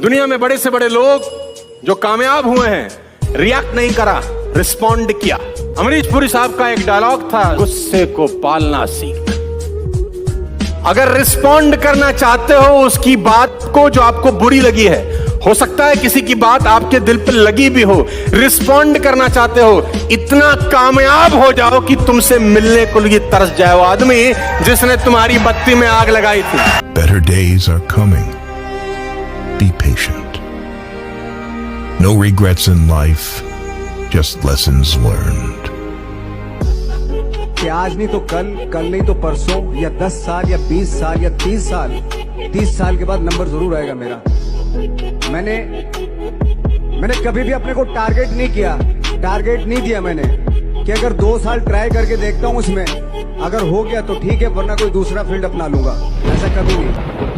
दुनिया में बड़े से बड़े लोग जो कामयाब हुए हैं, रिएक्ट नहीं करा, रिस्पॉन्ड किया। अमरीश पुरी साहब का एक डायलॉग था, गुस्से को पालना सीख। अगर रिस्पॉन्ड करना चाहते हो उसकी बात को जो आपको बुरी लगी है, हो सकता है किसी की बात आपके दिल पे लगी भी हो, रिस्पॉन्ड करना चाहते हो, इतना कामयाब हो जाओ कि तुमसे मिलने को लिए तरस जाए वो आदमी जिसने तुम्हारी बत्ती में आग लगाई थी। Better days are coming. Be patient. No regrets in life, just lessons learned. कि आज नहीं तो कल, कल नहीं तो परसों, या 10 साल या 20 साल या 30 साल, 30 साल के बाद नंबर जरूर आएगा मेरा। मैंने कभी भी अपने को टारगेट नहीं किया, टारगेट नहीं दिया मैंने कि अगर 2 साल ट्राई करके देखता हूं उसमें, अगर हो गया तो ठीक है, वरना कोई दूसरा फील्ड अपना लूंगा। ऐसा कभी नहीं।